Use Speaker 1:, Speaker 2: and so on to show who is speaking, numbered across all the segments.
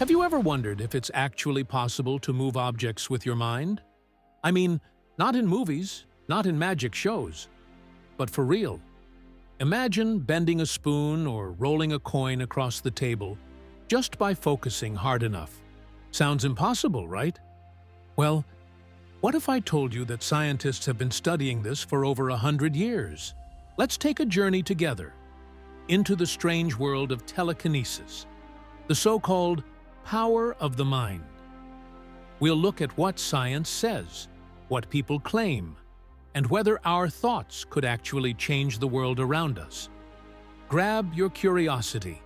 Speaker 1: Have you ever wondered if it's actually possible to move objects with your mind? I mean, not in movies, not in magic shows, but for real. Imagine bending a spoon or rolling a coin across the table just by focusing hard enough. Sounds impossible, right? Well, what if I told you that scientists have been studying this for over 100 years? Let's take a journey together into the strange world of telekinesis, the so-called power of the mind. We'll look at what science says, what people claim, and whether our thoughts could actually change the world around us. Grab your curiosity,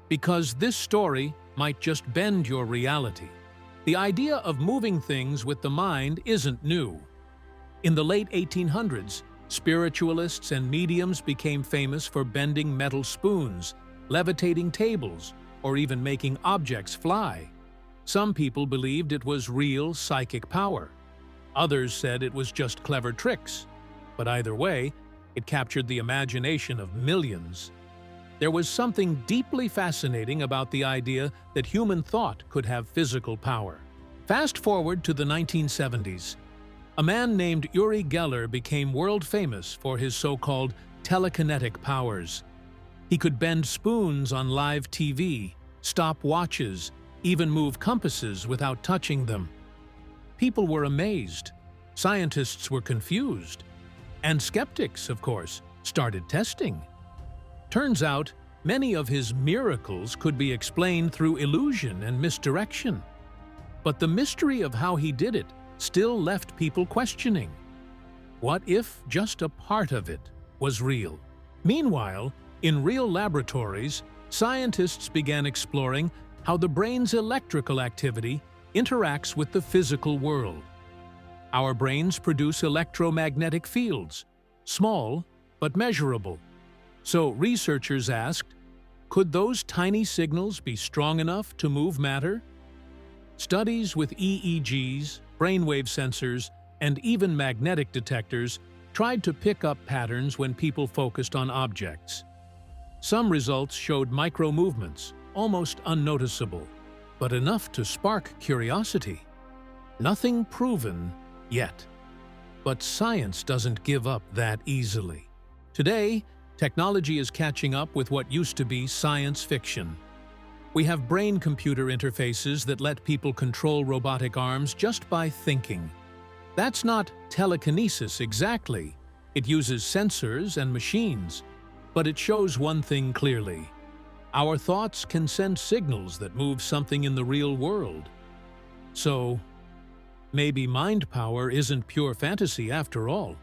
Speaker 1: because this story might just bend your reality. The idea of moving things with the mind isn't new. In the late 1800s, spiritualists and mediums became famous for bending metal spoons, levitating tables, or even making objects fly. Some people believed it was real psychic power. Others said it was just clever tricks. But either way, it captured the imagination of millions. There was something deeply fascinating about the idea that human thought could have physical power. Fast forward to the 1970s. A man named Uri Geller became world famous for his so-called telekinetic powers. He could bend spoons on live TV, stop watches, even move compasses without touching them. People were amazed, scientists were confused, and skeptics, of course, started testing. Turns out, many of his miracles could be explained through illusion and misdirection. But the mystery of how he did it still left people questioning. What if just a part of it was real? Meanwhile, in real laboratories, scientists began exploring how the brain's electrical activity interacts with the physical world. Our brains produce electromagnetic fields, small but measurable. So researchers asked, could those tiny signals be strong enough to move matter? Studies with EEGs, brainwave sensors, and even magnetic detectors tried to pick up patterns when people focused on objects. Some results showed micro-movements, almost unnoticeable, but enough to spark curiosity. Nothing proven yet. But science doesn't give up that easily. Today, technology is catching up with what used to be science fiction. We have brain-computer interfaces that let people control robotic arms just by thinking. That's not telekinesis exactly. It uses sensors and machines. But it shows one thing clearly. Our thoughts can send signals that move something in the real world. So, maybe mind power isn't pure fantasy after all.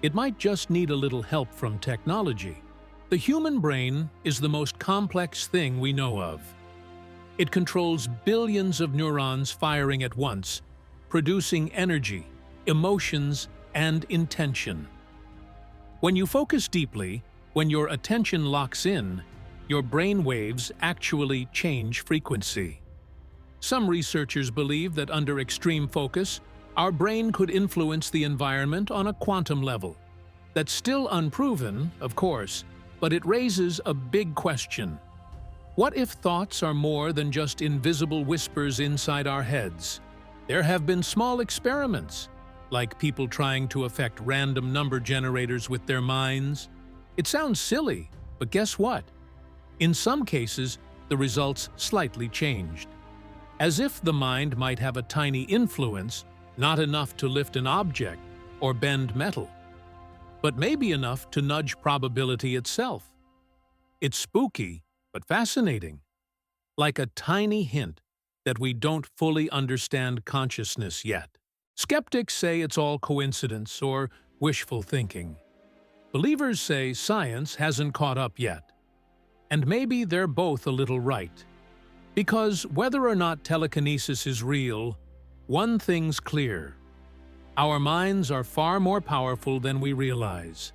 Speaker 1: It might just need a little help from technology. The human brain is the most complex thing we know of. It controls billions of neurons firing at once, producing energy, emotions, and intention. When you focus deeply, when your attention locks in, your brain waves actually change frequency. Some researchers believe that under extreme focus, our brain could influence the environment on a quantum level. That's still unproven, of course, but it raises a big question. What if thoughts are more than just invisible whispers inside our heads? There have been small experiments, like people trying to affect random number generators with their minds. It sounds silly, but guess what? In some cases, the results slightly changed. As if the mind might have a tiny influence, not enough to lift an object or bend metal, but maybe enough to nudge probability itself. It's spooky, but fascinating, like a tiny hint that we don't fully understand consciousness yet. Skeptics say it's all coincidence or wishful thinking. Believers say science hasn't caught up yet. And maybe they're both a little right. Because whether or not telekinesis is real, one thing's clear. Our minds are far more powerful than we realize.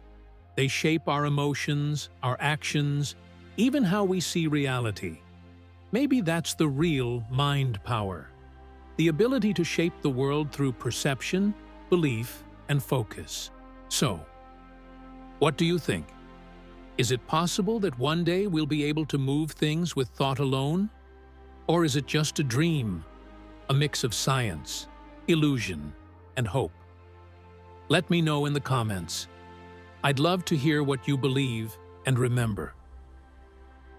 Speaker 1: They shape our emotions, our actions, even how we see reality. Maybe that's the real mind power. The ability to shape the world through perception, belief, and focus. So, what do you think? Is it possible that one day we'll be able to move things with thought alone? Or is it just a dream, a mix of science, illusion, and hope? Let me know in the comments. I'd love to hear what you believe and remember.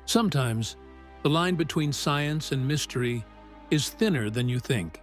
Speaker 1: Sometimes, the line between science and mystery is thinner than you think.